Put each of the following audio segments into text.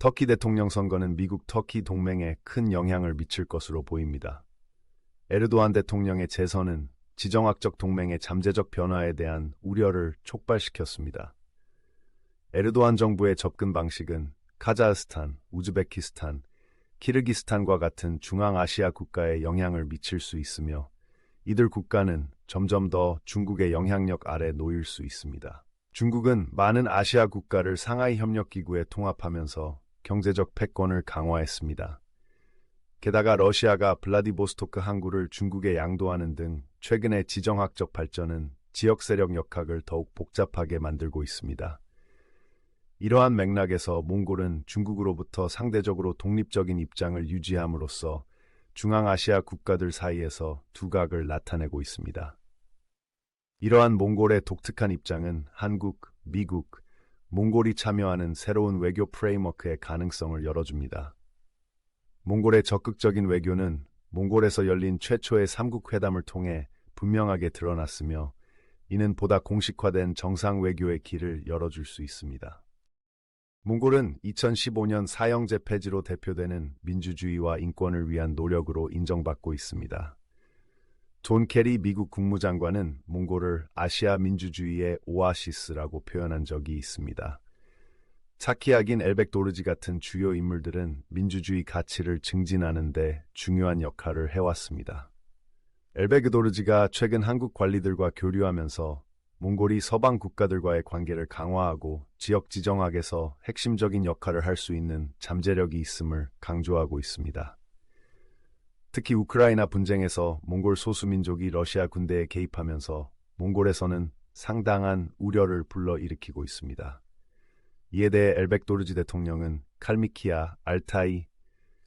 터키 대통령 선거는 미국 터키 동맹에 큰 영향을 미칠 것으로 보입니다. 에르도안 대통령의 재선은 지정학적 동맹의 잠재적 변화에 대한 우려를 촉발시켰습니다. 에르도안 정부의 접근 방식은 카자흐스탄, 우즈베키스탄, 키르기스탄과 같은 중앙아시아 국가에 영향을 미칠 수 있으며 이들 국가는 점점 더 중국의 영향력 아래 놓일 수 있습니다. 중국은 많은 아시아 국가를 상하이 협력기구에 통합하면서 경제적 패권을 강화했습니다. 게다가 러시아가 블라디보스토크 항구를 중국에 양도하는 등 최근의 지정학적 발전은 지역 세력 역학을 더욱 복잡하게 만들고 있습니다. 이러한 맥락에서 몽골은 중국으로부터 상대적으로 독립적인 입장을 유지함으로써 중앙아시아 국가들 사이에서 두각을 나타내고 있습니다. 이러한 몽골의 독특한 입장은 한국, 미국, 몽골이 참여하는 새로운 외교 프레임워크의 가능성을 열어줍니다. 몽골의 적극적인 외교는 몽골에서 열린 최초의 삼국 회담을 통해 분명하게 드러났으며 이는 보다 공식화된 정상 외교의 길을 열어줄 수 있습니다. 몽골은 2015년 사형제 폐지로 대표되는 민주주의와 인권을 위한 노력으로 인정받고 있습니다. 존 케리 미국 국무장관은 몽골을 아시아 민주주의의 오아시스라고 표현한 적이 있습니다. 차키아긴 엘벡도르지 같은 주요 인물들은 민주주의 가치를 증진하는 데 중요한 역할을 해왔습니다. 엘베그도르지가 최근 한국 관리들과 교류하면서 몽골이 서방 국가들과의 관계를 강화하고 지역 지정학에서 핵심적인 역할을 할 수 있는 잠재력이 있음을 강조하고 있습니다. 특히 우크라이나 분쟁에서 몽골 소수민족이 러시아 군대에 개입하면서 몽골에서는 상당한 우려를 불러일으키고 있습니다. 이에 대해 엘벡도르지 대통령은 칼미키아, 알타이,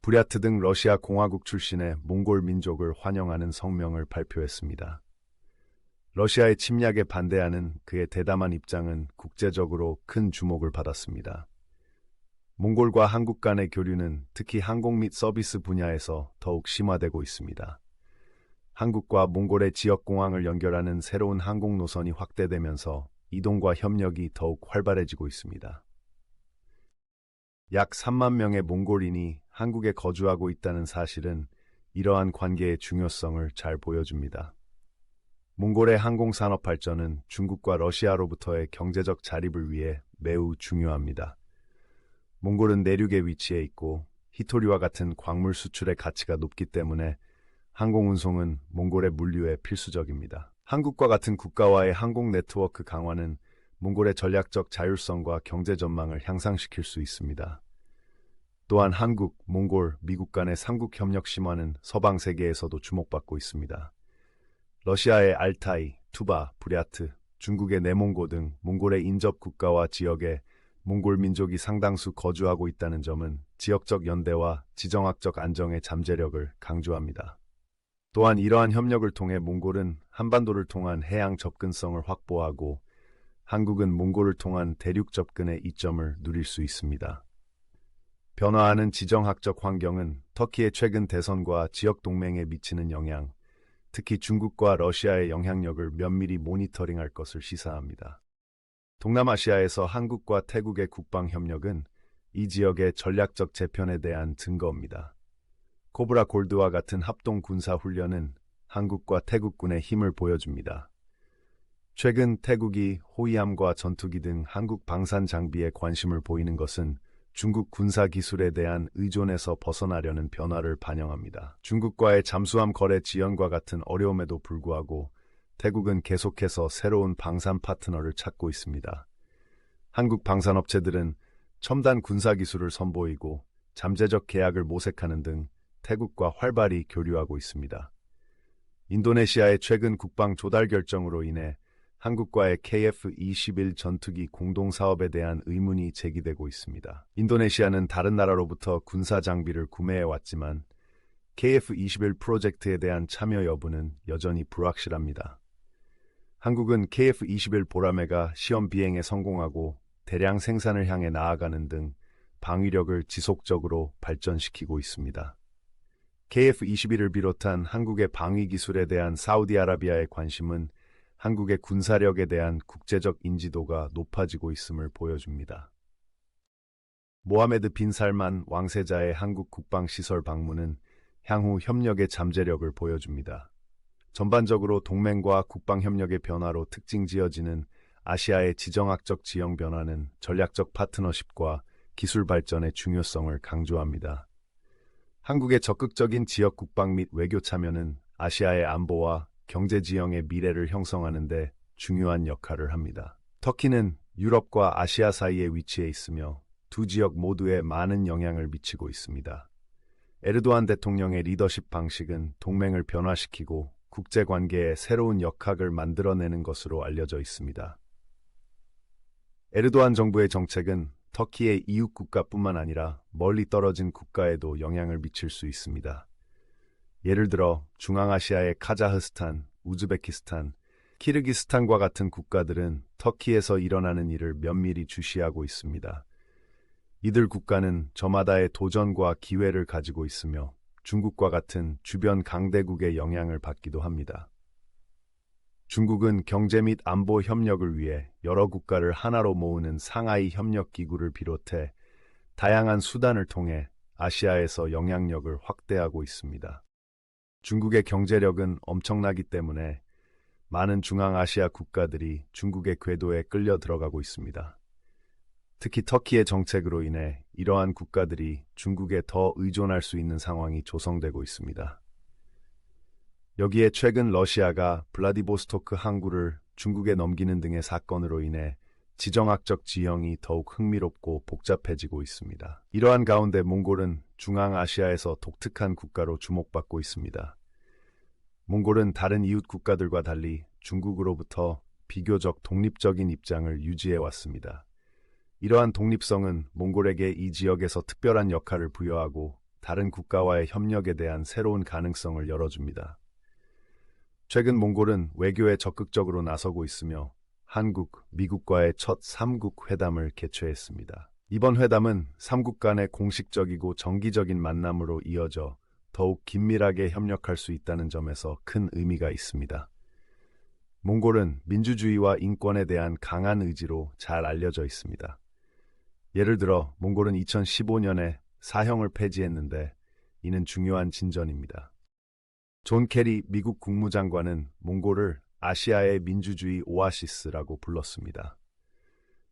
부랴트 등 러시아 공화국 출신의 몽골 민족을 환영하는 성명을 발표했습니다. 러시아의 침략에 반대하는 그의 대담한 입장은 국제적으로 큰 주목을 받았습니다. 몽골과 한국 간의 교류는 특히 항공 및 서비스 분야에서 더욱 심화되고 있습니다. 한국과 몽골의 지역공항을 연결하는 새로운 항공 노선이 확대되면서 이동과 협력이 더욱 활발해지고 있습니다. 약 3만 명의 몽골인이 한국에 거주하고 있다는 사실은 이러한 관계의 중요성을 잘 보여줍니다. 몽골의 항공산업 발전은 중국과 러시아로부터의 경제적 자립을 위해 매우 중요합니다. 몽골은 내륙에 위치해 있고 히토리와 같은 광물 수출의 가치가 높기 때문에 항공운송은 몽골의 물류에 필수적입니다. 한국과 같은 국가와의 항공 네트워크 강화는 몽골의 전략적 자율성과 경제 전망을 향상시킬 수 있습니다. 또한 한국, 몽골, 미국 간의 삼국 협력 심화는 서방 세계에서도 주목받고 있습니다. 러시아의 알타이, 투바, 부랴트, 중국의 내몽고 등 몽골의 인접 국가와 지역에 몽골 민족이 상당수 거주하고 있다는 점은 지역적 연대와 지정학적 안정의 잠재력을 강조합니다. 또한 이러한 협력을 통해 몽골은 한반도를 통한 해양 접근성을 확보하고 한국은 몽골을 통한 대륙 접근의 이점을 누릴 수 있습니다. 변화하는 지정학적 환경은 터키의 최근 대선과 지역 동맹에 미치는 영향, 특히 중국과 러시아의 영향력을 면밀히 모니터링할 것을 시사합니다. 동남아시아에서 한국과 태국의 국방 협력은 이 지역의 전략적 재편에 대한 증거입니다. 코브라 골드와 같은 합동 군사 훈련은 한국과 태국군의 힘을 보여줍니다. 최근 태국이 호위함과 전투기 등 한국 방산 장비에 관심을 보이는 것은 중국 군사 기술에 대한 의존에서 벗어나려는 변화를 반영합니다. 중국과의 잠수함 거래 지연과 같은 어려움에도 불구하고 태국은 계속해서 새로운 방산 파트너를 찾고 있습니다. 한국 방산업체들은 첨단 군사 기술을 선보이고 잠재적 계약을 모색하는 등 태국과 활발히 교류하고 있습니다. 인도네시아의 최근 국방 조달 결정으로 인해 한국과의 KF-21 전투기 공동사업에 대한 의문이 제기되고 있습니다. 인도네시아는 다른 나라로부터 군사 장비를 구매해왔지만 KF-21 프로젝트에 대한 참여 여부는 여전히 불확실합니다. 한국은 KF-21 보라매가 시험 비행에 성공하고 대량 생산을 향해 나아가는 등 방위력을 지속적으로 발전시키고 있습니다. KF-21을 비롯한 한국의 방위 기술에 대한 사우디아라비아의 관심은 한국의 군사력에 대한 국제적 인지도가 높아지고 있음을 보여줍니다. 모하메드 빈 살만 왕세자의 한국 국방시설 방문은 향후 협력의 잠재력을 보여줍니다. 전반적으로 동맹과 국방협력의 변화로 특징 지어지는 아시아의 지정학적 지형 변화는 전략적 파트너십과 기술 발전의 중요성을 강조합니다. 한국의 적극적인 지역 국방 및 외교 참여는 아시아의 안보와 경제 지형의 미래를 형성하는 데 중요한 역할을 합니다. 터키는 유럽과 아시아 사이에 위치해 있으며 두 지역 모두에 많은 영향을 미치고 있습니다. 에르도안 대통령의 리더십 방식은 동맹을 변화시키고 국제관계에 새로운 역학을 만들어내는 것으로 알려져 있습니다. 에르도안 정부의 정책은 터키의 이웃 국가뿐만 아니라 멀리 떨어진 국가에도 영향을 미칠 수 있습니다. 예를 들어 중앙아시아의 카자흐스탄, 우즈베키스탄, 키르기스탄과 같은 국가들은 터키에서 일어나는 일을 면밀히 주시하고 있습니다. 이들 국가는 저마다의 도전과 기회를 가지고 있으며 중국과 같은 주변 강대국의 영향을 받기도 합니다. 중국은 경제 및 안보 협력을 위해 여러 국가를 하나로 모으는 상하이 협력기구를 비롯해 다양한 수단을 통해 아시아에서 영향력을 확대하고 있습니다. 중국의 경제력은 엄청나기 때문에 많은 중앙아시아 국가들이 중국의 궤도에 끌려 들어가고 있습니다. 특히 터키의 정책으로 인해 이러한 국가들이 중국에 더 의존할 수 있는 상황이 조성되고 있습니다. 여기에 최근 러시아가 블라디보스토크 항구를 중국에 넘기는 등의 사건으로 인해 지정학적 지형이 더욱 흥미롭고 복잡해지고 있습니다. 이러한 가운데 몽골은 중앙아시아에서 독특한 국가로 주목받고 있습니다. 몽골은 다른 이웃 국가들과 달리 중국으로부터 비교적 독립적인 입장을 유지해 왔습니다. 이러한 독립성은 몽골에게 이 지역에서 특별한 역할을 부여하고 다른 국가와의 협력에 대한 새로운 가능성을 열어줍니다. 최근 몽골은 외교에 적극적으로 나서고 있으며 한국, 미국과의 첫 3국 회담을 개최했습니다. 이번 회담은 3국 간의 공식적이고 정기적인 만남으로 이어져 더욱 긴밀하게 협력할 수 있다는 점에서 큰 의미가 있습니다. 몽골은 민주주의와 인권에 대한 강한 의지로 잘 알려져 있습니다. 예를 들어 몽골은 2015년에 사형을 폐지했는데 이는 중요한 진전입니다. 존 케리 미국 국무장관은 몽골을 아시아의 민주주의 오아시스라고 불렀습니다.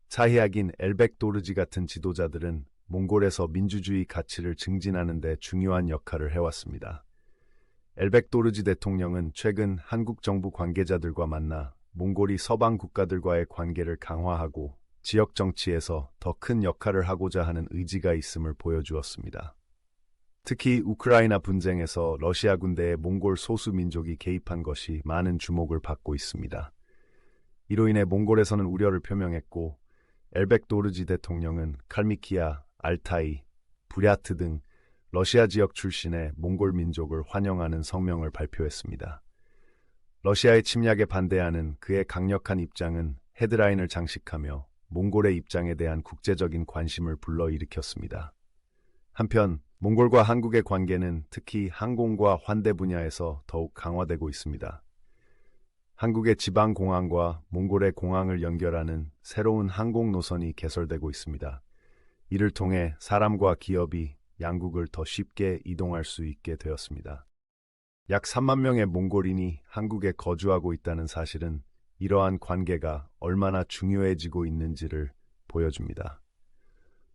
차히야긴 엘백 도르지 같은 지도자들은 몽골에서 민주주의 가치를 증진하는 데 중요한 역할을 해왔습니다. 엘백 도르지 대통령은 최근 한국 정부 관계자들과 만나 몽골이 서방 국가들과의 관계를 강화하고 지역 정치에서 더 큰 역할을 하고자 하는 의지가 있음을 보여주었습니다. 특히 우크라이나 분쟁에서 러시아 군대의 몽골 소수 민족이 개입한 것이 많은 주목을 받고 있습니다. 이로 인해 몽골에서는 우려를 표명했고 엘백 도르지 대통령은 칼미키아, 알타이, 부랴트 등 러시아 지역 출신의 몽골 민족을 환영하는 성명을 발표했습니다. 러시아의 침략에 반대하는 그의 강력한 입장은 헤드라인을 장식하며 몽골의 입장에 대한 국제적인 관심을 불러일으켰습니다. 한편 몽골과 한국의 관계는 특히 항공과 환대 분야에서 더욱 강화되고 있습니다. 한국의 지방공항과 몽골의 공항을 연결하는 새로운 항공 노선이 개설되고 있습니다. 이를 통해 사람과 기업이 양국을 더 쉽게 이동할 수 있게 되었습니다. 약 3만 명의 몽골인이 한국에 거주하고 있다는 사실은 이러한 관계가 얼마나 중요해지고 있는지를 보여줍니다.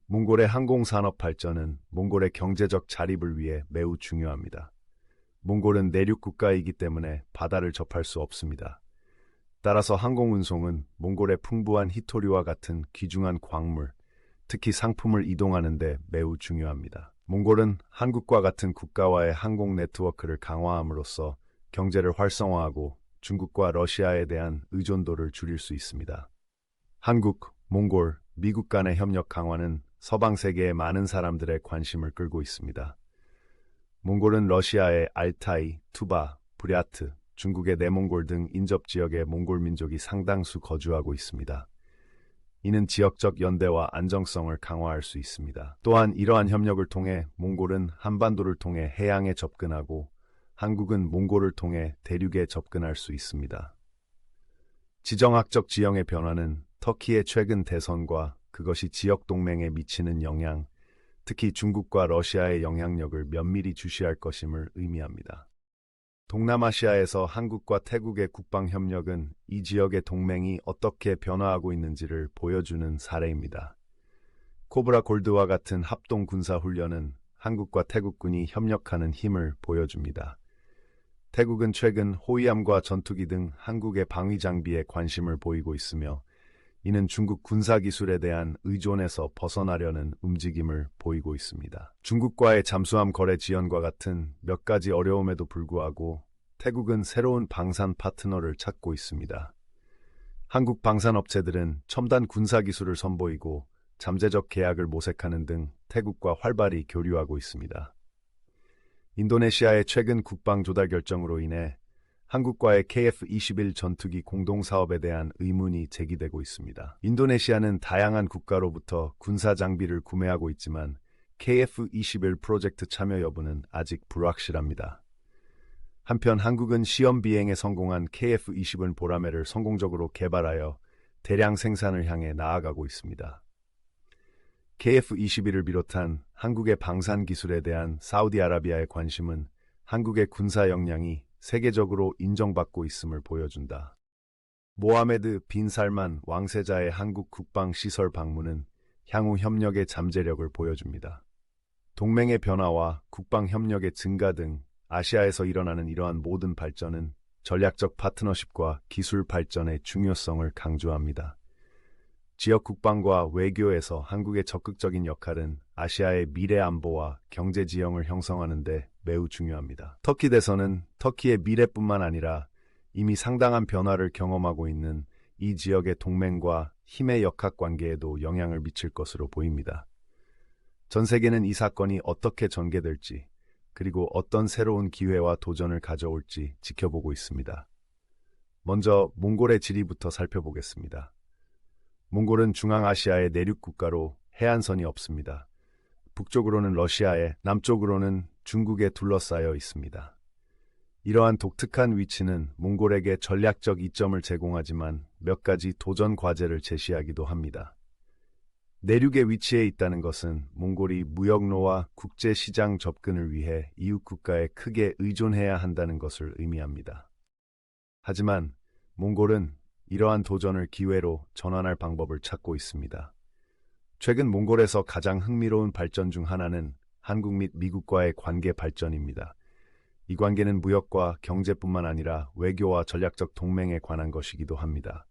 몽골의 항공산업 발전은 몽골의 경제적 자립을 위해 매우 중요합니다. 몽골은 내륙 국가이기 때문에 바다를 접할 수 없습니다. 따라서 항공운송은 몽골의 풍부한 히토리와 같은 귀중한 광물, 특히 상품을 이동하는 데 매우 중요합니다. 몽골은 한국과 같은 국가와의 항공 네트워크를 강화함으로써 경제를 활성화하고 중국과 러시아에 대한 의존도를 줄일 수 있습니다. 한국, 몽골, 미국 간의 협력 강화는 서방 세계의 많은 사람들의 관심을 끌고 있습니다. 몽골은 러시아의 알타이, 투바, 부랴트, 중국의 내몽골 등 인접 지역의 몽골 민족이 상당수 거주하고 있습니다. 이는 지역적 연대와 안정성을 강화할 수 있습니다. 또한 이러한 협력을 통해 몽골은 한반도를 통해 해양에 접근하고 한국은 몽골을 통해 대륙에 접근할 수 있습니다. 지정학적 지형의 변화는 터키의 최근 대선과 그것이 지역 동맹에 미치는 영향, 특히 중국과 러시아의 영향력을 면밀히 주시할 것임을 의미합니다. 동남아시아에서 한국과 태국의 국방협력은 이 지역의 동맹이 어떻게 변화하고 있는지를 보여주는 사례입니다. 코브라 골드와 같은 합동 군사훈련은 한국과 태국군이 협력하는 힘을 보여줍니다. 태국은 최근 호위함과 전투기 등 한국의 방위 장비에 관심을 보이고 있으며 이는 중국 군사기술에 대한 의존에서 벗어나려는 움직임을 보이고 있습니다. 중국과의 잠수함 거래 지연과 같은 몇 가지 어려움에도 불구하고 태국은 새로운 방산 파트너를 찾고 있습니다. 한국 방산업체들은 첨단 군사기술을 선보이고 잠재적 계약을 모색하는 등 태국과 활발히 교류하고 있습니다. 인도네시아의 최근 국방 조달 결정으로 인해 한국과의 KF-21 전투기 공동사업에 대한 의문이 제기되고 있습니다. 인도네시아는 다양한 국가로부터 군사 장비를 구매하고 있지만 KF-21 프로젝트 참여 여부는 아직 불확실합니다. 한편 한국은 시험 비행에 성공한 KF-21 보라매를 성공적으로 개발하여 대량 생산을 향해 나아가고 있습니다. KF-21을 비롯한 한국의 방산 기술에 대한 사우디아라비아의 관심은 한국의 군사 역량이 세계적으로 인정받고 있음을 보여준다. 모하메드 빈 살만 왕세자의 한국 국방시설 방문은 향후 협력의 잠재력을 보여줍니다. 동맹의 변화와 국방협력의 증가 등 아시아에서 일어나는 이러한 모든 발전은 전략적 파트너십과 기술 발전의 중요성을 강조합니다. 지역 국방과 외교에서 한국의 적극적인 역할은 아시아의 미래 안보와 경제 지형을 형성하는 데 매우 중요합니다. 터키 대선은 터키의 미래뿐만 아니라 이미 상당한 변화를 경험하고 있는 이 지역의 동맹과 힘의 역학관계에도 영향을 미칠 것으로 보입니다. 전 세계는 이 사건이 어떻게 전개될지, 그리고 어떤 새로운 기회와 도전을 가져올지 지켜보고 있습니다. 먼저 몽골의 지리부터 살펴보겠습니다. 몽골은 중앙아시아의 내륙 국가로 해안선이 없습니다. 북쪽으로는 러시아에, 남쪽으로는 중국에 둘러싸여 있습니다. 이러한 독특한 위치는 몽골에게 전략적 이점을 제공하지만 몇 가지 도전 과제를 제시하기도 합니다. 내륙에 위치해 있다는 것은 몽골이 무역로와 국제시장 접근을 위해 이웃 국가에 크게 의존해야 한다는 것을 의미합니다. 하지만 몽골은 이러한 도전을 기회로 전환할 방법을 찾고 있습니다. 최근 몽골에서 가장 흥미로운 발전 중 하나는 한국 및 미국과의 관계 발전입니다. 이 관계는 무역과 경제뿐만 아니라 외교와 전략적 동맹에 관한 것이기도 합니다.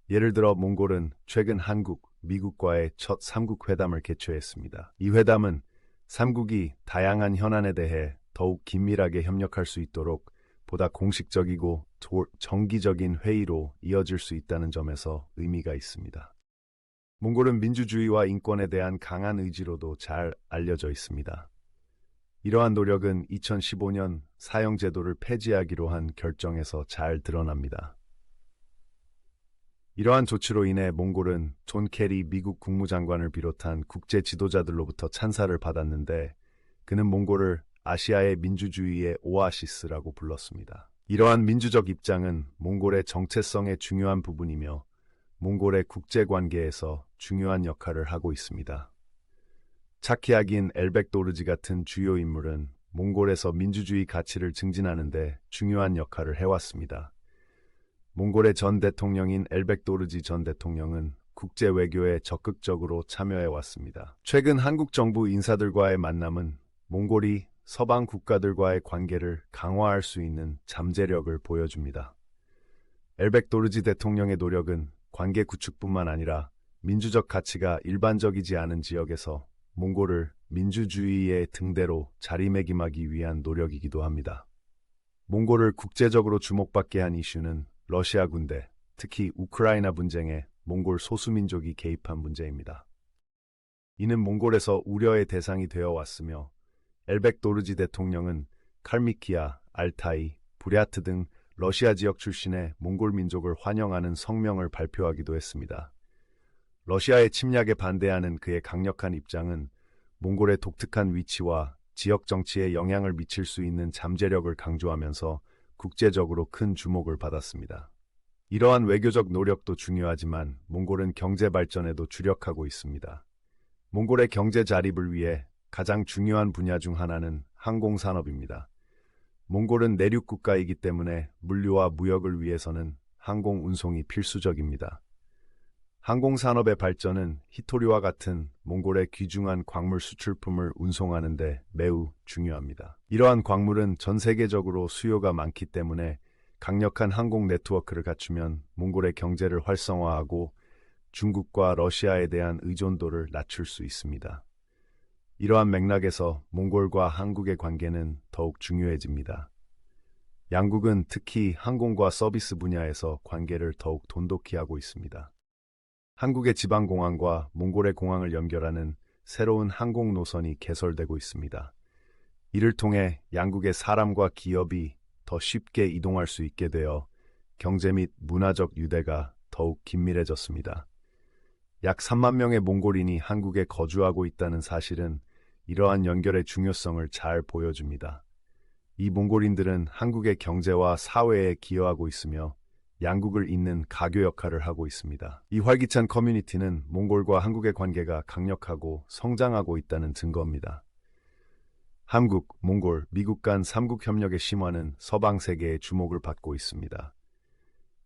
예를 들어 몽골은 최근 한국, 미국과의 첫 3국 회담을 개최했습니다. 이 회담은 3국이 다양한 현안에 대해 더욱 긴밀하게 협력할 수 있도록 보다 공식적이고 정기적인 회의로 이어질 수 있다는 점에서 의미가 있습니다. 몽골은 민주주의와 인권에 대한 강한 의지로도 잘 알려져 있습니다. 이러한 노력은 2015년 사형제도를 폐지하기로 한 결정에서 잘 드러납니다. 이러한 조치로 인해 몽골은 존 케리 미국 국무장관을 비롯한 국제 지도자들로부터 찬사를 받았는데 그는 몽골을 아시아의 민주주의의 오아시스라고 불렀습니다. 이러한 민주적 입장은 몽골의 정체성의 중요한 부분이며 몽골의 국제관계에서 중요한 역할을 하고 있습니다. 차키아긴 엘백도르지 같은 주요 인물은 몽골에서 민주주의 가치를 증진하는 데 중요한 역할을 해왔습니다. 몽골의 전 대통령인 엘백도르지 전 대통령은 국제 외교에 적극적으로 참여해왔습니다. 최근 한국 정부 인사들과의 만남은 몽골이 서방 국가들과의 관계를 강화할 수 있는 잠재력을 보여줍니다. 엘백도르지 대통령의 노력은 관계 구축뿐만 아니라 민주적 가치가 일반적이지 않은 지역에서 몽골을 민주주의의 등대로 자리매김하기 위한 노력이기도 합니다. 몽골을 국제적으로 주목받게 한 이슈는 러시아 군대, 특히 우크라이나 분쟁에 몽골 소수민족이 개입한 문제입니다. 이는 몽골에서 우려의 대상이 되어 왔으며 엘백도르지 대통령은 칼미키아, 알타이, 부랴트 등 러시아 지역 출신의 몽골 민족을 환영하는 성명을 발표하기도 했습니다. 러시아의 침략에 반대하는 그의 강력한 입장은 몽골의 독특한 위치와 지역 정치에 영향을 미칠 수 있는 잠재력을 강조하면서 국제적으로 큰 주목을 받았습니다. 이러한 외교적 노력도 중요하지만 몽골은 경제 발전에도 주력하고 있습니다. 몽골의 경제 자립을 위해 가장 중요한 분야 중 하나는 항공산업입니다. 몽골은 내륙 국가이기 때문에 물류와 무역을 위해서는 항공 운송이 필수적입니다. 항공산업의 발전은 히토리와 같은 몽골의 귀중한 광물 수출품을 운송하는 데 매우 중요합니다. 이러한 광물은 전 세계적으로 수요가 많기 때문에 강력한 항공 네트워크를 갖추면 몽골의 경제를 활성화하고 중국과 러시아에 대한 의존도를 낮출 수 있습니다. 이러한 맥락에서 몽골과 한국의 관계는 더욱 중요해집니다. 양국은 특히 항공과 서비스 분야에서 관계를 더욱 돈독히 하고 있습니다. 한국의 지방공항과 몽골의 공항을 연결하는 새로운 항공 노선이 개설되고 있습니다. 이를 통해 양국의 사람과 기업이 더 쉽게 이동할 수 있게 되어 경제 및 문화적 유대가 더욱 긴밀해졌습니다. 약 3만 명의 몽골인이 한국에 거주하고 있다는 사실은 이러한 연결의 중요성을 잘 보여줍니다. 이 몽골인들은 한국의 경제와 사회에 기여하고 있으며 양국을 잇는 가교 역할을 하고 있습니다. 이 활기찬 커뮤니티는 몽골과 한국의 관계가 강력하고 성장하고 있다는 증거입니다. 한국, 몽골, 미국 간 3국 협력의 심화는 서방 세계의 주목을 받고 있습니다.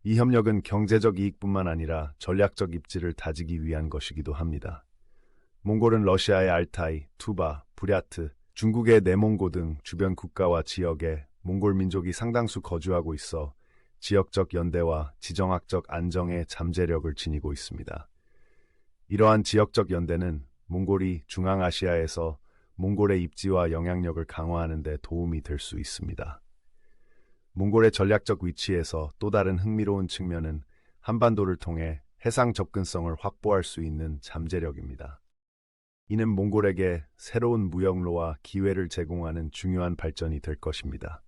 이 협력은 경제적 이익뿐만 아니라 전략적 입지를 다지기 위한 것이기도 합니다. 몽골은 러시아의 알타이, 투바, 부랴트, 중국의 내몽고 등 주변 국가와 지역에 몽골 민족이 상당수 거주하고 있어 지역적 연대와 지정학적 안정에 잠재력을 지니고 있습니다. 이러한 지역적 연대는 몽골이 중앙아시아에서 몽골의 입지와 영향력을 강화하는 데 도움이 될 수 있습니다. 몽골의 전략적 위치에서 또 다른 흥미로운 측면은 한반도를 통해 해상 접근성을 확보할 수 있는 잠재력입니다. 이는 몽골에게 새로운 무역로와 기회를 제공하는 중요한 발전이 될 것입니다.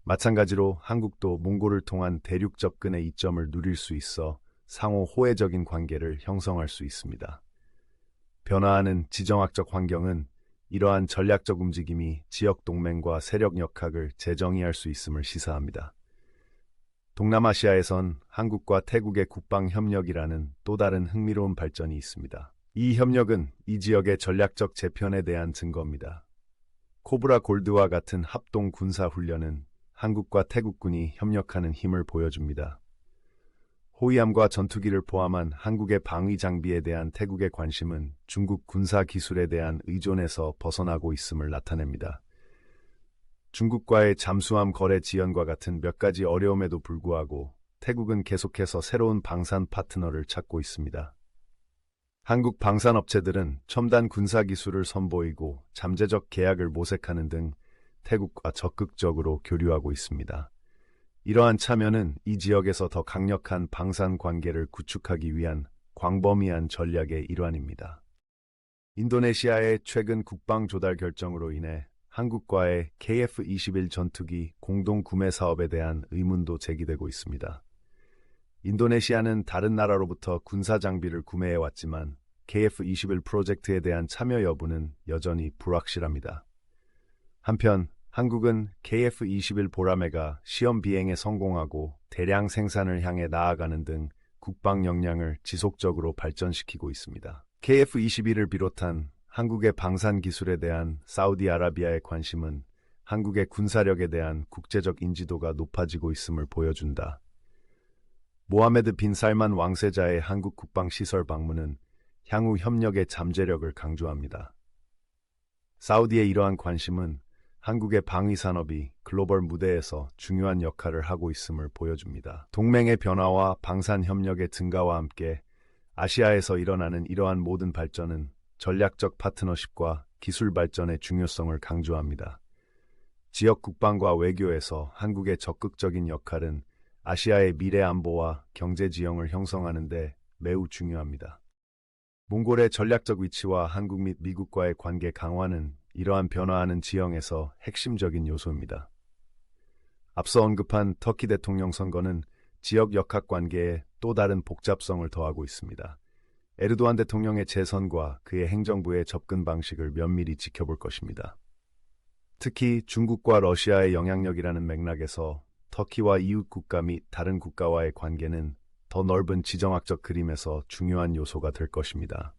마찬가지로 한국도 몽골을 통한 대륙 접근의 이점을 누릴 수 있어 상호 호혜적인 관계를 형성할 수 있습니다. 변화하는 지정학적 환경은 이러한 전략적 움직임이 지역 동맹과 세력 역학을 재정의할 수 있음을 시사합니다. 동남아시아에선 한국과 태국의 국방협력이라는 또 다른 흥미로운 발전이 있습니다. 이 협력은 이 지역의 전략적 재편에 대한 증거입니다. 코브라 골드와 같은 합동 군사 훈련은 한국과 태국군이 협력하는 힘을 보여줍니다. 호위함과 전투기를 포함한 한국의 방위 장비에 대한 태국의 관심은 중국 군사 기술에 대한 의존에서 벗어나고 있음을 나타냅니다. 중국과의 잠수함 거래 지연과 같은 몇 가지 어려움에도 불구하고 태국은 계속해서 새로운 방산 파트너를 찾고 있습니다. 한국 방산업체들은 첨단 군사 기술을 선보이고 잠재적 계약을 모색하는 등 태국과 적극적으로 교류하고 있습니다. 이러한 참여는 이 지역에서 더 강력한 방산 관계를 구축하기 위한 광범위한 전략의 일환입니다. 인도네시아의 최근 국방 조달 결정으로 인해 한국과의 KF-21 전투기 공동 구매 사업에 대한 의문도 제기되고 있습니다. 인도네시아는 다른 나라로부터 군사 장비를 구매해 왔지만 KF-21 프로젝트에 대한 참여 여부는 여전히 불확실합니다. 한편 한국은 KF-21 보라매가 시험 비행에 성공하고 대량 생산을 향해 나아가는 등 국방 역량을 지속적으로 발전시키고 있습니다. KF-21을 비롯한 한국의 방산 기술에 대한 사우디아라비아의 관심은 한국의 군사력에 대한 국제적 인지도가 높아지고 있음을 보여준다. 모하메드 빈 살만 왕세자의 한국 국방시설 방문은 향후 협력의 잠재력을 강조합니다. 사우디의 이러한 관심은 한국의 방위 산업이 글로벌 무대에서 중요한 역할을 하고 있음을 보여줍니다. 동맹의 변화와 방산 협력의 증가와 함께 아시아에서 일어나는 이러한 모든 발전은 전략적 파트너십과 기술 발전의 중요성을 강조합니다. 지역 국방과 외교에서 한국의 적극적인 역할은 아시아의 미래 안보와 경제 지형을 형성하는 데 매우 중요합니다. 몽골의 전략적 위치와 한국 및 미국과의 관계 강화는 이러한 변화하는 지형에서 핵심적인 요소입니다. 앞서 언급한 터키 대통령 선거는 지역 역학 관계에 또 다른 복잡성을 더하고 있습니다. 에르도안 대통령의 재선과 그의 행정부의 접근 방식을 면밀히 지켜볼 것입니다. 특히 중국과 러시아의 영향력이라는 맥락에서 터키와 이웃 국가 및 다른 국가와의 관계는 더 넓은 지정학적 그림에서 중요한 요소가 될 것입니다.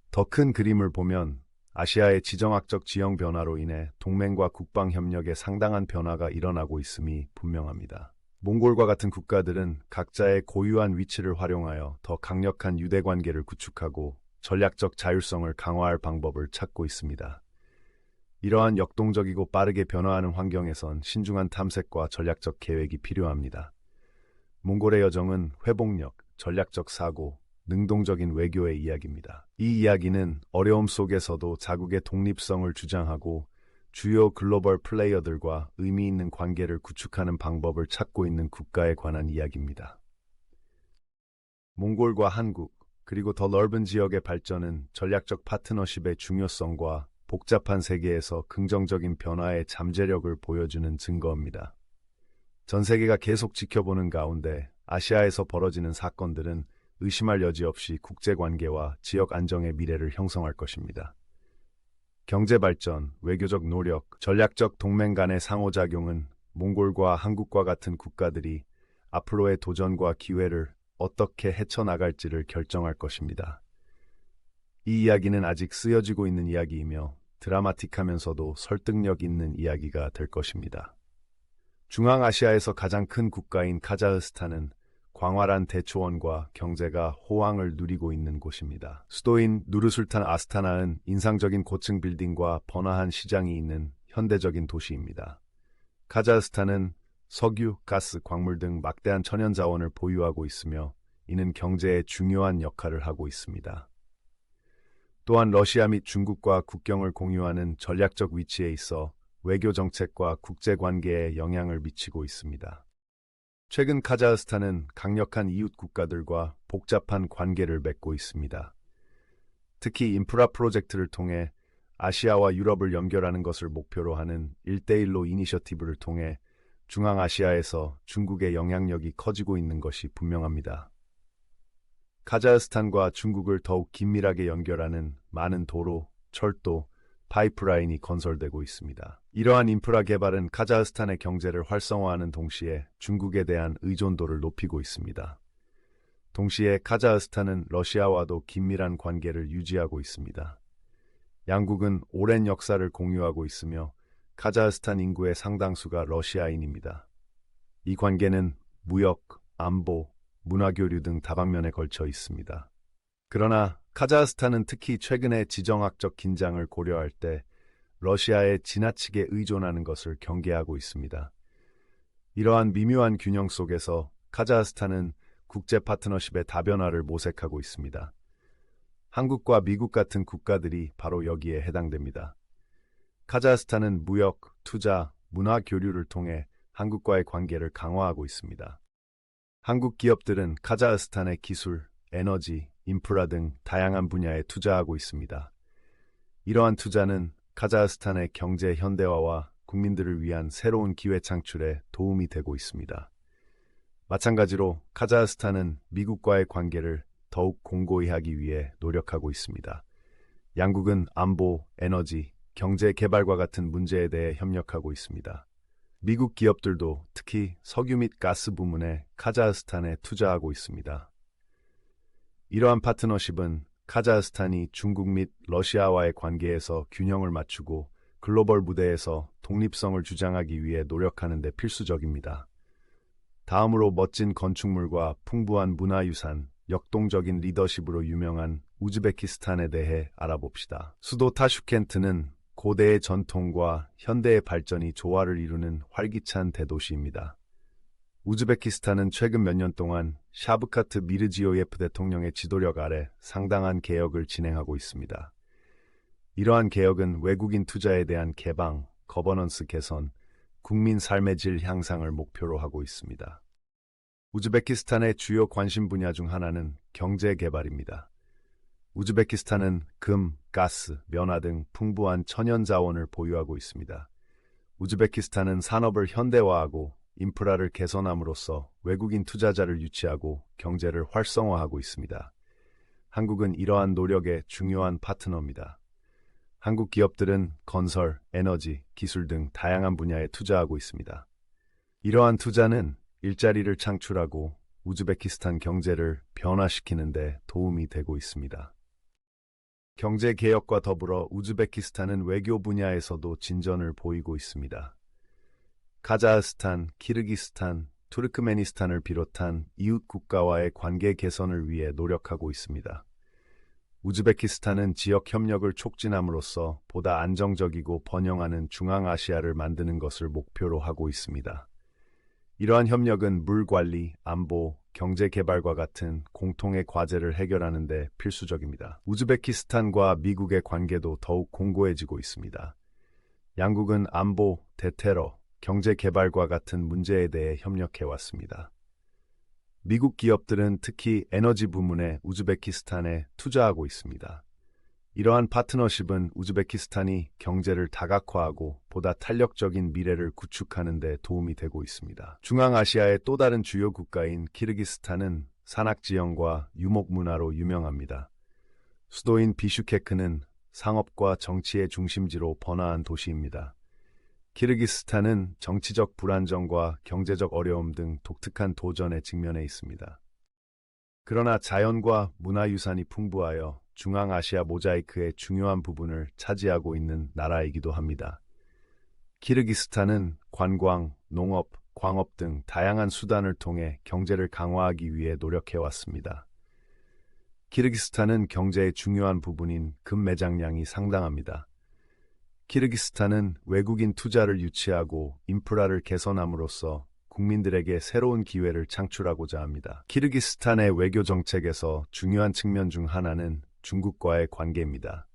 더 큰 그림을 보면 아시아의 지정학적 지형 변화로 인해 동맹과 국방 협력에 상당한 변화가 일어나고 있음이 분명합니다. 몽골과 같은 국가들은 각자의 고유한 위치를 활용하여 더 강력한 유대 관계를 구축하고 전략적 자율성을 강화할 방법을 찾고 있습니다. 이러한 역동적이고 빠르게 변화하는 환경에선 신중한 탐색과 전략적 계획이 필요합니다. 몽골의 여정은 회복력, 전략적 사고, 능동적인 외교의 이야기입니다. 이 이야기는 어려움 속에서도 자국의 독립성을 주장하고 주요 글로벌 플레이어들과 의미 있는 관계를 구축하는 방법을 찾고 있는 국가에 관한 이야기입니다. 몽골과 한국, 그리고 더 넓은 지역의 발전은 전략적 파트너십의 중요성과 복잡한 세계에서 긍정적인 변화의 잠재력을 보여주는 증거입니다. 전 세계가 계속 지켜보는 가운데 아시아에서 벌어지는 사건들은 의심할 여지 없이 국제관계와 지역 안정의 미래를 형성할 것입니다. 경제 발전, 외교적 노력, 전략적 동맹 간의 상호작용은 몽골과 한국과 같은 국가들이 앞으로의 도전과 기회를 어떻게 헤쳐나갈지를 결정할 것입니다. 이 이야기는 아직 쓰여지고 있는 이야기이며 드라마틱하면서도 설득력 있는 이야기가 될 것입니다. 중앙아시아에서 가장 큰 국가인 카자흐스탄은 광활한 대초원과 경제가 호황을 누리고 있는 곳입니다. 수도인 누르술탄 아스타나는 인상적인 고층 빌딩과 번화한 시장이 있는 현대적인 도시입니다. 카자흐스탄은 석유, 가스, 광물 등 막대한 천연 자원을 보유하고 있으며 이는 경제에 중요한 역할을 하고 있습니다. 또한 러시아 및 중국과 국경을 공유하는 전략적 위치에 있어 외교 정책과 국제관계에 영향을 미치고 있습니다. 최근 카자흐스탄은 강력한 이웃 국가들과 복잡한 관계를 맺고 있습니다. 특히 인프라 프로젝트를 통해 아시아와 유럽을 연결하는 것을 목표로 하는 1대1로 이니셔티브를 통해 중앙아시아에서 중국의 영향력이 커지고 있는 것이 분명합니다. 카자흐스탄과 중국을 더욱 긴밀하게 연결하는 많은 도로, 철도, 파이프라인이 건설되고 있습니다. 이러한 인프라 개발은 카자흐스탄의 경제를 활성화하는 동시에 중국에 대한 의존도를 높이고 있습니다. 동시에 카자흐스탄은 러시아와도 긴밀한 관계를 유지하고 있습니다. 양국은 오랜 역사를 공유하고 있으며 카자흐스탄 인구의 상당수가 러시아인입니다. 이 관계는 무역, 안보, 문화교류 등 다방면에 걸쳐 있습니다. 그러나 카자흐스탄은 특히 최근의 지정학적 긴장을 고려할 때 러시아에 지나치게 의존하는 것을 경계하고 있습니다. 이러한 미묘한 균형 속에서 카자흐스탄은 국제 파트너십의 다변화를 모색하고 있습니다. 한국과 미국 같은 국가들이 바로 여기에 해당됩니다. 카자흐스탄은 무역, 투자, 문화 교류를 통해 한국과의 관계를 강화하고 있습니다. 한국 기업들은 카자흐스탄의 기술, 에너지, 인프라 등 다양한 분야에 투자하고 있습니다. 이러한 투자는 카자흐스탄의 경제 현대화와 국민들을 위한 새로운 기회 창출에 도움이 되고 있습니다. 마찬가지로 카자흐스탄은 미국과의 관계를 더욱 공고히 하기 위해 노력하고 있습니다. 양국은 안보, 에너지, 경제 개발과 같은 문제에 대해 협력하고 있습니다. 미국 기업들도 특히 석유 및 가스 부문에 카자흐스탄에 투자하고 있습니다. 이러한 파트너십은 카자흐스탄이 중국 및 러시아와의 관계에서 균형을 맞추고 글로벌 무대에서 독립성을 주장하기 위해 노력하는 데 필수적입니다. 다음으로 멋진 건축물과 풍부한 문화유산, 역동적인 리더십으로 유명한 우즈베키스탄에 대해 알아봅시다. 수도 타슈켄트는 고대의 전통과 현대의 발전이 조화를 이루는 활기찬 대도시입니다. 우즈베키스탄은 최근 몇 년 동안 샤브카트 미르지요예프 대통령의 지도력 아래 상당한 개혁을 진행하고 있습니다. 이러한 개혁은 외국인 투자에 대한 개방, 거버넌스 개선, 국민 삶의 질 향상을 목표로 하고 있습니다. 우즈베키스탄의 주요 관심 분야 중 하나는 경제 개발입니다. 우즈베키스탄은 금, 가스, 면화 등 풍부한 천연 자원을 보유하고 있습니다. 우즈베키스탄은 산업을 현대화하고 인프라를 개선함으로써 외국인 투자자를 유치하고 경제를 활성화하고 있습니다. 한국은 이러한 노력의 중요한 파트너입니다. 한국 기업들은 건설, 에너지, 기술 등 다양한 분야에 투자하고 있습니다. 이러한 투자는 일자리를 창출하고 우즈베키스탄 경제를 변화시키는 데 도움이 되고 있습니다. 경제 개혁과 더불어 우즈베키스탄은 외교 분야에서도 진전을 보이고 있습니다. 카자흐스탄, 키르기스탄, 투르크메니스탄을 비롯한 이웃 국가와의 관계 개선을 위해 노력하고 있습니다. 우즈베키스탄은 지역 협력을 촉진함으로써 보다 안정적이고 번영하는 중앙아시아를 만드는 것을 목표로 하고 있습니다. 이러한 협력은 물 관리, 안보, 경제 개발과 같은 공통의 과제를 해결하는 데 필수적입니다. 우즈베키스탄과 미국의 관계도 더욱 공고해지고 있습니다. 양국은 안보, 대테러, 경제 개발과 같은 문제에 대해 협력해 왔습니다. 미국 기업들은 특히 에너지 부문에 우즈베키스탄에 투자하고 있습니다. 이러한 파트너십은 우즈베키스탄이 경제를 다각화하고 보다 탄력적인 미래를 구축하는 데 도움이 되고 있습니다. 중앙아시아의 또 다른 주요 국가인 키르기스탄은 산악지형과 유목문화로 유명합니다. 수도인 비슈케크는 상업과 정치의 중심지로 번화한 도시입니다. 키르기스탄은 정치적 불안정과 경제적 어려움 등 독특한 도전에 직면해 있습니다. 그러나 자연과 문화유산이 풍부하여 중앙아시아 모자이크의 중요한 부분을 차지하고 있는 나라이기도 합니다. 키르기스탄은 관광, 농업, 광업 등 다양한 수단을 통해 경제를 강화하기 위해 노력해왔습니다. 키르기스탄은 경제의 중요한 부분인 금 매장량이 상당합니다. 키르기스탄은 외국인 투자를 유치하고 인프라를 개선함으로써 국민들에게 새로운 기회를 창출하고자 합니다. 키르기스탄의 외교 정책에서 중요한 측면 중 하나는 중국과의 관계입니다.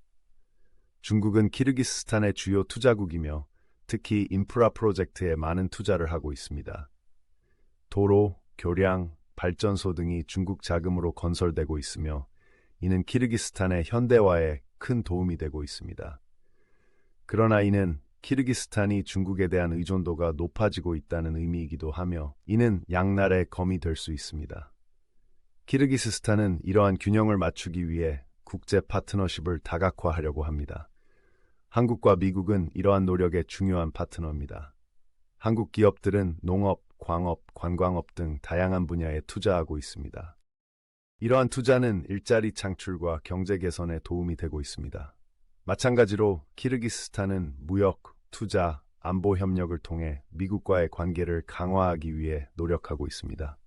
중국은 키르기스탄의 주요 투자국이며 특히 인프라 프로젝트에 많은 투자를 하고 있습니다. 도로, 교량, 발전소 등이 중국 자금으로 건설되고 있으며 이는 키르기스탄의 현대화에 큰 도움이 되고 있습니다. 그러나 이는 키르기스탄이 중국에 대한 의존도가 높아지고 있다는 의미이기도 하며 이는 양날의 검이 될 수 있습니다. 키르기스탄은 이러한 균형을 맞추기 위해 국제 파트너십을 다각화하려고 합니다. 한국과 미국은 이러한 노력의 중요한 파트너입니다. 한국 기업들은 농업, 광업, 관광업 등 다양한 분야에 투자하고 있습니다. 이러한 투자는 일자리 창출과 경제 개선에 도움이 되고 있습니다. 마찬가지로 키르기스탄은 무역, 투자, 안보 협력을 통해 미국과의 관계를 강화하기 위해 노력하고 있습니다.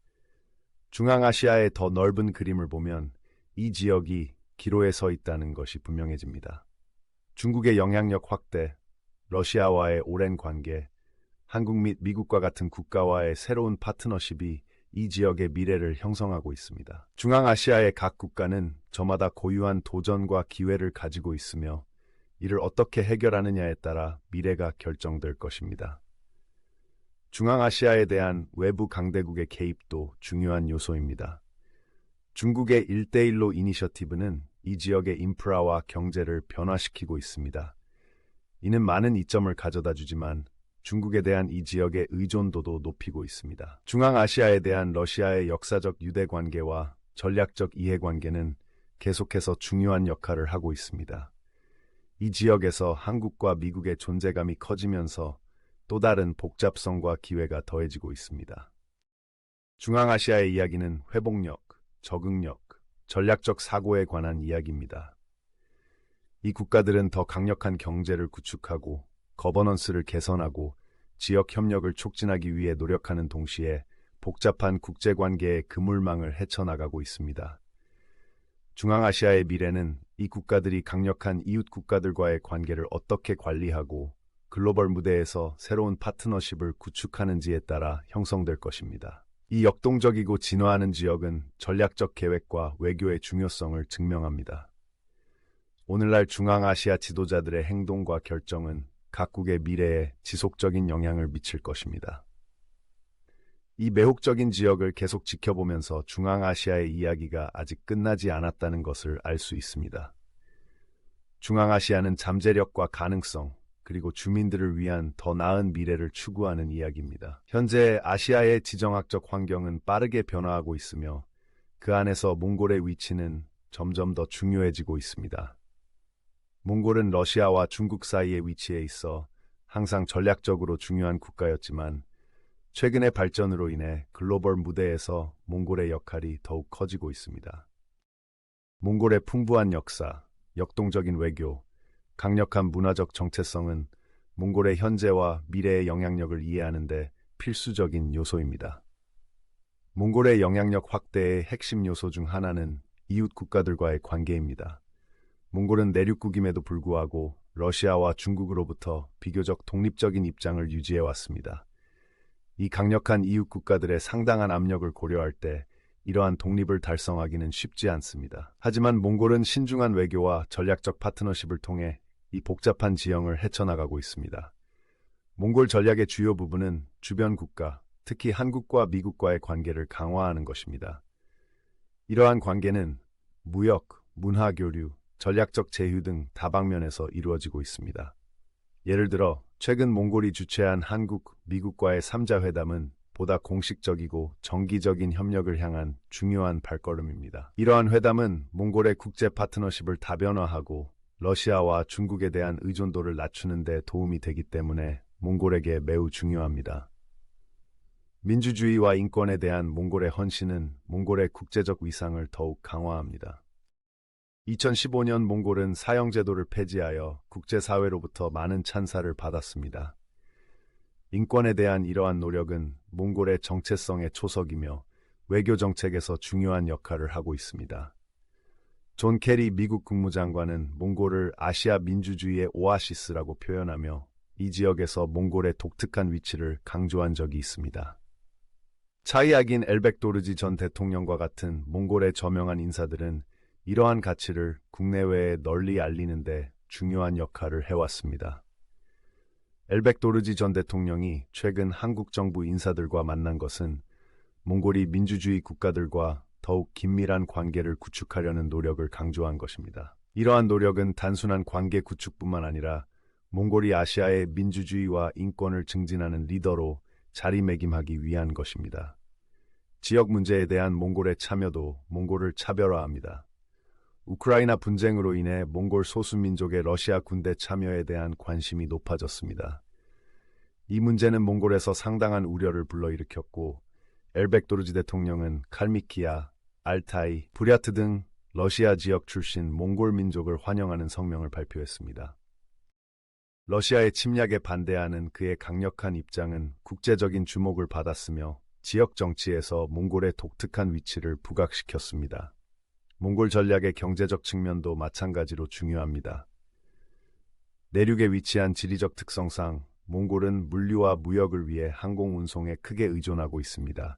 중앙아시아의 더 넓은 그림을 보면 이 지역이 기로에 서 있다는 것이 분명해집니다. 중국의 영향력 확대, 러시아와의 오랜 관계, 한국 및 미국과 같은 국가와의 새로운 파트너십이 이 지역의 미래를 형성하고 있습니다. 중앙아시아의 각 국가는 저마다 고유한 도전과 기회를 가지고 있으며 이를 어떻게 해결하느냐에 따라 미래가 결정될 것입니다. 중앙아시아에 대한 외부 강대국의 개입도 중요한 요소입니다. 중국의 1대1로 이니셔티브는 이 지역의 인프라와 경제를 변화시키고 있습니다. 이는 많은 이점을 가져다 주지만 중국에 대한 이 지역의 의존도도 높이고 있습니다. 중앙아시아에 대한 러시아의 역사적 유대관계와 전략적 이해관계는 계속해서 중요한 역할을 하고 있습니다. 이 지역에서 한국과 미국의 존재감이 커지면서 또 다른 복잡성과 기회가 더해지고 있습니다. 중앙아시아의 이야기는 회복력, 적응력, 전략적 사고에 관한 이야기입니다. 이 국가들은 더 강력한 경제를 구축하고 거버넌스를 개선하고 지역 협력을 촉진하기 위해 노력하는 동시에 복잡한 국제관계의 그물망을 헤쳐나가고 있습니다. 중앙아시아의 미래는 이 국가들이 강력한 이웃 국가들과의 관계를 어떻게 관리하고 글로벌 무대에서 새로운 파트너십을 구축하는지에 따라 형성될 것입니다. 이 역동적이고 진화하는 지역은 전략적 계획과 외교의 중요성을 증명합니다. 오늘날 중앙아시아 지도자들의 행동과 결정은 각국의 미래에 지속적인 영향을 미칠 것입니다. 이 매혹적인 지역을 계속 지켜보면서 중앙아시아의 이야기가 아직 끝나지 않았다는 것을 알 수 있습니다. 중앙아시아는 잠재력과 가능성, 그리고 주민들을 위한 더 나은 미래를 추구하는 이야기입니다. 현재 아시아의 지정학적 환경은 빠르게 변화하고 있으며 그 안에서 몽골의 위치는 점점 더 중요해지고 있습니다. 몽골은 러시아와 중국 사이에 위치해 있어 항상 전략적으로 중요한 국가였지만 최근의 발전으로 인해 글로벌 무대에서 몽골의 역할이 더욱 커지고 있습니다. 몽골의 풍부한 역사, 역동적인 외교, 강력한 문화적 정체성은 몽골의 현재와 미래의 영향력을 이해하는 데 필수적인 요소입니다. 몽골의 영향력 확대의 핵심 요소 중 하나는 이웃 국가들과의 관계입니다. 몽골은 내륙국임에도 불구하고 러시아와 중국으로부터 비교적 독립적인 입장을 유지해 왔습니다. 이 강력한 이웃 국가들의 상당한 압력을 고려할 때 이러한 독립을 달성하기는 쉽지 않습니다. 하지만 몽골은 신중한 외교와 전략적 파트너십을 통해 이 복잡한 지형을 헤쳐나가고 있습니다. 몽골 전략의 주요 부분은 주변 국가, 특히 한국과 미국과의 관계를 강화하는 것입니다. 이러한 관계는 무역, 문화 교류, 전략적 제휴 등 다방면에서 이루어지고 있습니다. 예를 들어 최근 몽골이 주최한 한국, 미국과의 3자 회담은 보다 공식적이고 정기적인 협력을 향한 중요한 발걸음입니다. 이러한 회담은 몽골의 국제 파트너십을 다변화하고 러시아와 중국에 대한 의존도를 낮추는 데 도움이 되기 때문에 몽골에게 매우 중요합니다. 민주주의와 인권에 대한 몽골의 헌신은 몽골의 국제적 위상을 더욱 강화합니다. 2015년 몽골은 사형제도를 폐지하여 국제사회로부터 많은 찬사를 받았습니다. 인권에 대한 이러한 노력은 몽골의 정체성의 초석이며 외교 정책에서 중요한 역할을 하고 있습니다. 존 케리 미국 국무장관은 몽골을 아시아 민주주의의 오아시스라고 표현하며 이 지역에서 몽골의 독특한 위치를 강조한 적이 있습니다. 차이아긴 엘백도르지 전 대통령과 같은 몽골의 저명한 인사들은 이러한 가치를 국내외에 널리 알리는 데 중요한 역할을 해왔습니다. 엘백도르지 전 대통령이 최근 한국 정부 인사들과 만난 것은 몽골이 민주주의 국가들과 더욱 긴밀한 관계를 구축하려는 노력을 강조한 것입니다. 이러한 노력은 단순한 관계 구축뿐만 아니라 몽골이 아시아의 민주주의와 인권을 증진하는 리더로 자리매김하기 위한 것입니다. 지역 문제에 대한 몽골의 참여도 몽골을 차별화합니다. 우크라이나 분쟁으로 인해 몽골 소수민족의 러시아 군대 참여에 대한 관심이 높아졌습니다. 이 문제는 몽골에서 상당한 우려를 불러일으켰고 엘백도르지 대통령은 칼미키아, 알타이, 부랴트 등 러시아 지역 출신 몽골 민족을 환영하는 성명을 발표했습니다. 러시아의 침략에 반대하는 그의 강력한 입장은 국제적인 주목을 받았으며 지역 정치에서 몽골의 독특한 위치를 부각시켰습니다. 몽골 전략의 경제적 측면도 마찬가지로 중요합니다. 내륙에 위치한 지리적 특성상 몽골은 물류와 무역을 위해 항공 운송에 크게 의존하고 있습니다.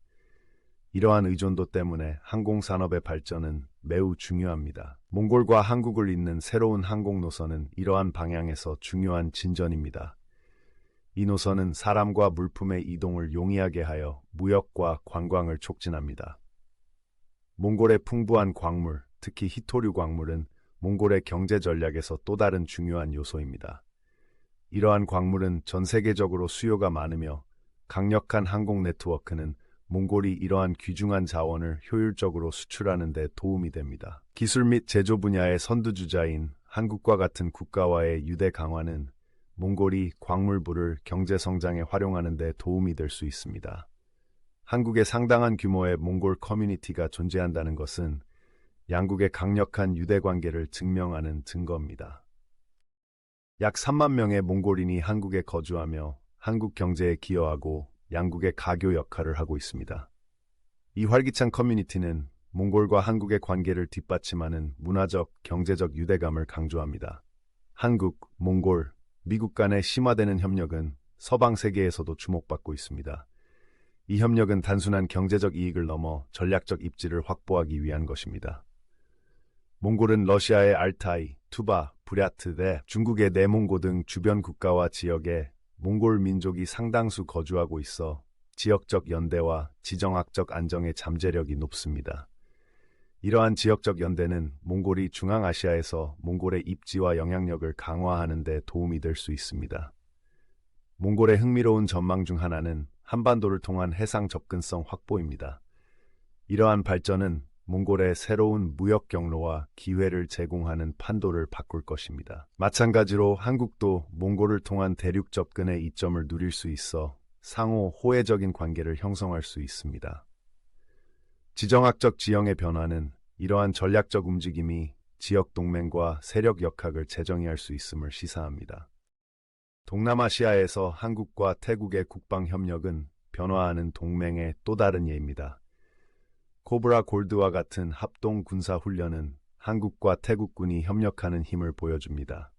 이러한 의존도 때문에 항공산업의 발전은 매우 중요합니다. 몽골과 한국을 잇는 새로운 항공 노선은 이러한 방향에서 중요한 진전입니다. 이 노선은 사람과 물품의 이동을 용이하게 하여 무역과 관광을 촉진합니다. 몽골의 풍부한 광물, 특히 히토류 광물은 몽골의 경제 전략에서 또 다른 중요한 요소입니다. 이러한 광물은 전 세계적으로 수요가 많으며 강력한 항공 네트워크는 몽골이 이러한 귀중한 자원을 효율적으로 수출하는 데 도움이 됩니다. 기술 및 제조 분야의 선두주자인 한국과 같은 국가와의 유대 강화는 몽골이 광물부를 경제 성장에 활용하는 데 도움이 될 수 있습니다. 한국에 상당한 규모의 몽골 커뮤니티가 존재한다는 것은 양국의 강력한 유대 관계를 증명하는 증거입니다. 약 3만 명의 몽골인이 한국에 거주하며 한국 경제에 기여하고 양국의 가교 역할을 하고 있습니다. 이 활기찬 커뮤니티는 몽골과 한국의 관계를 뒷받침하는 문화적, 경제적 유대감을 강조합니다. 한국, 몽골, 미국 간의 심화되는 협력은 서방 세계에서도 주목받고 있습니다. 이 협력은 단순한 경제적 이익을 넘어 전략적 입지를 확보하기 위한 것입니다. 몽골은 러시아의 알타이, 투바, 부랴트 대 중국의 내몽고 등 주변 국가와 지역에 몽골 민족이 상당수 거주하고 있어 지역적 연대와 지정학적 안정의 잠재력이 높습니다. 이러한 지역적 연대는 몽골이 중앙아시아에서 몽골의 입지와 영향력을 강화하는 데 도움이 될 수 있습니다. 몽골의 흥미로운 전망 중 하나는 한반도를 통한 해상 접근성 확보입니다. 이러한 발전은 몽골의 새로운 무역 경로와 기회를 제공하는 판도를 바꿀 것입니다. 마찬가지로 한국도 몽골을 통한 대륙 접근의 이점을 누릴 수 있어 상호 호혜적인 관계를 형성할 수 있습니다. 지정학적 지형의 변화는 이러한 전략적 움직임이 지역 동맹과 세력 역학을 재정의할 수 있음을 시사합니다. 동남아시아에서 한국과 태국의 국방 협력은 변화하는 동맹의 또 다른 예입니다. 코브라 골드와 같은 합동 군사 훈련은 한국과 태국군이 협력하는 힘을 보여줍니다.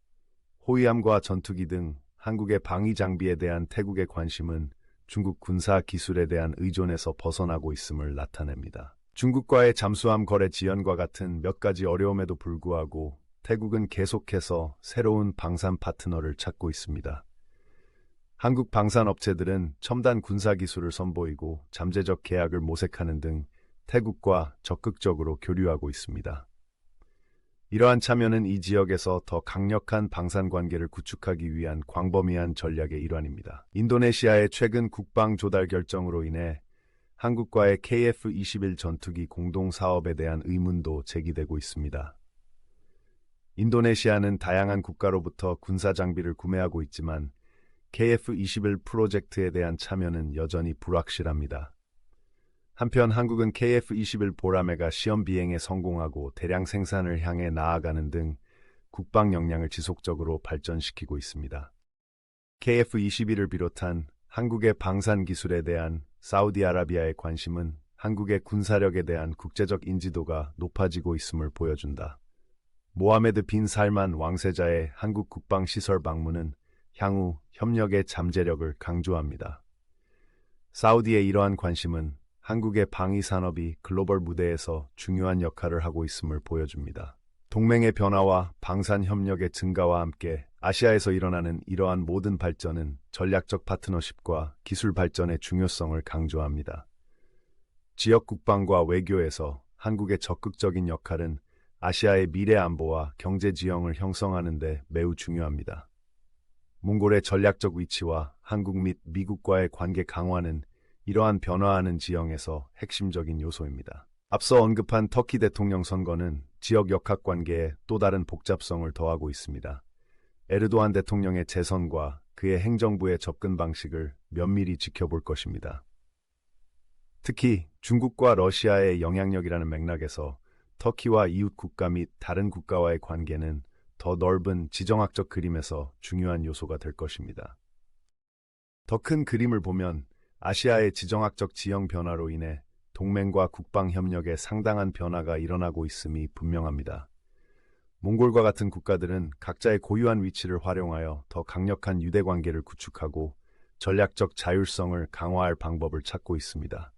호위함과 전투기 등 한국의 방위 장비에 대한 태국의 관심은 중국 군사 기술에 대한 의존에서 벗어나고 있음을 나타냅니다. 중국과의 잠수함 거래 지연과 같은 몇 가지 어려움에도 불구하고 태국은 계속해서 새로운 방산 파트너를 찾고 있습니다. 한국 방산업체들은 첨단 군사 기술을 선보이고 잠재적 계약을 모색하는 등 태국과 적극적으로 교류하고 있습니다. 이러한 참여는 이 지역에서 더 강력한 방산 관계를 구축하기 위한 광범위한 전략의 일환입니다. 인도네시아의 최근 국방 조달 결정으로 인해 한국과의 KF-21 전투기 공동 사업에 대한 의문도 제기되고 있습니다. 인도네시아는 다양한 국가로부터 군사 장비를 구매하고 있지만 KF-21 프로젝트에 대한 참여는 여전히 불확실합니다. 한편 한국은 KF-21 보라매가 시험 비행에 성공하고 대량 생산을 향해 나아가는 등 국방 역량을 지속적으로 발전시키고 있습니다. KF-21을 비롯한 한국의 방산 기술에 대한 사우디아라비아의 관심은 한국의 군사력에 대한 국제적 인지도가 높아지고 있음을 보여준다. 모하메드 빈 살만 왕세자의 한국 국방시설 방문은 향후 협력의 잠재력을 강조합니다. 사우디의 이러한 관심은 한국의 방위 산업이 글로벌 무대에서 중요한 역할을 하고 있음을 보여줍니다. 동맹의 변화와 방산 협력의 증가와 함께 아시아에서 일어나는 이러한 모든 발전은 전략적 파트너십과 기술 발전의 중요성을 강조합니다. 지역 국방과 외교에서 한국의 적극적인 역할은 아시아의 미래 안보와 경제 지형을 형성하는 데 매우 중요합니다. 몽골의 전략적 위치와 한국 및 미국과의 관계 강화는 이러한 변화하는 지형에서 핵심적인 요소입니다. 앞서 언급한 터키 대통령 선거는 지역 역학 관계에 또 다른 복잡성을 더하고 있습니다. 에르도안 대통령의 재선과 그의 행정부의 접근 방식을 면밀히 지켜볼 것입니다. 특히 중국과 러시아의 영향력이라는 맥락에서 터키와 이웃 국가 및 다른 국가와의 관계는 더 넓은 지정학적 그림에서 중요한 요소가 될 것입니다. 더 큰 그림을 보면 아시아의 지정학적 지형 변화로 인해 동맹과 국방 협력에 상당한 변화가 일어나고 있음이 분명합니다. 몽골과 같은 국가들은 각자의 고유한 위치를 활용하여 더 강력한 유대 관계를 구축하고 전략적 자율성을 강화할 방법을 찾고 있습니다.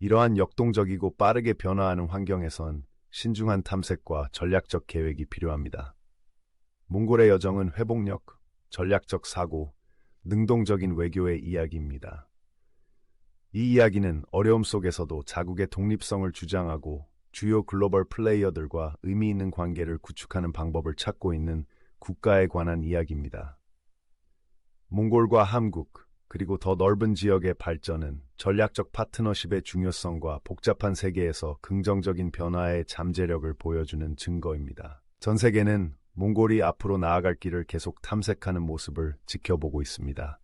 이러한 역동적이고 빠르게 변화하는 환경에선 신중한 탐색과 전략적 계획이 필요합니다. 몽골의 여정은 회복력, 전략적 사고, 능동적인 외교의 이야기입니다. 이 이야기는 어려움 속에서도 자국의 독립성을 주장하고 주요 글로벌 플레이어들과 의미 있는 관계를 구축하는 방법을 찾고 있는 국가에 관한 이야기입니다. 몽골과 한국, 그리고 더 넓은 지역의 발전은 전략적 파트너십의 중요성과 복잡한 세계에서 긍정적인 변화의 잠재력을 보여주는 증거입니다. 전 세계는 몽골이 앞으로 나아갈 길을 계속 탐색하는 모습을 지켜보고 있습니다.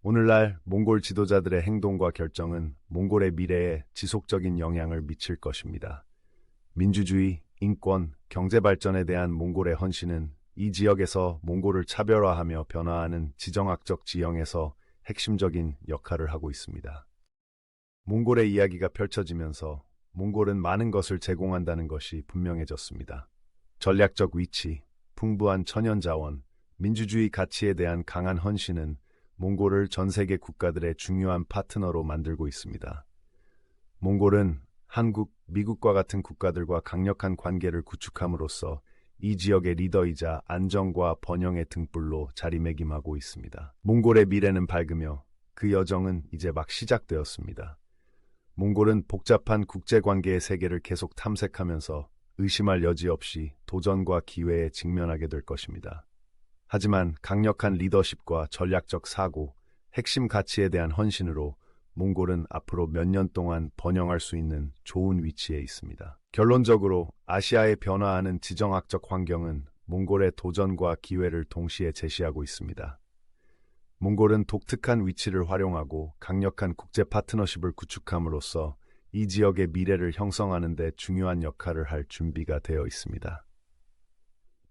오늘날 몽골 지도자들의 행동과 결정은 몽골의 미래에 지속적인 영향을 미칠 것입니다. 민주주의, 인권, 경제 발전에 대한 몽골의 헌신은 이 지역에서 몽골을 차별화하며 변화하는 지정학적 지형에서 핵심적인 역할을 하고 있습니다. 몽골의 이야기가 펼쳐지면서 몽골은 많은 것을 제공한다는 것이 분명해졌습니다. 전략적 위치, 풍부한 천연자원, 민주주의 가치에 대한 강한 헌신은 몽골을 전 세계 국가들의 중요한 파트너로 만들고 있습니다. 몽골은 한국, 미국과 같은 국가들과 강력한 관계를 구축함으로써 이 지역의 리더이자 안정과 번영의 등불로 자리매김하고 있습니다. 몽골의 미래는 밝으며 그 여정은 이제 막 시작되었습니다. 몽골은 복잡한 국제관계의 세계를 계속 탐색하면서 의심할 여지 없이 도전과 기회에 직면하게 될 것입니다. 하지만 강력한 리더십과 전략적 사고, 핵심 가치에 대한 헌신으로 몽골은 앞으로 몇 년 동안 번영할 수 있는 좋은 위치에 있습니다. 결론적으로 아시아의 변화하는 지정학적 환경은 몽골의 도전과 기회를 동시에 제시하고 있습니다. 몽골은 독특한 위치를 활용하고 강력한 국제 파트너십을 구축함으로써 이 지역의 미래를 형성하는 데 중요한 역할을 할 준비가 되어 있습니다.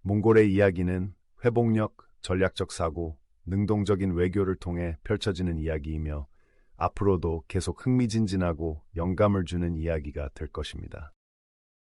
몽골의 이야기는 회복력, 전략적 사고, 능동적인 외교를 통해 펼쳐지는 이야기이며 앞으로도 계속 흥미진진하고 영감을 주는 이야기가 될 것입니다.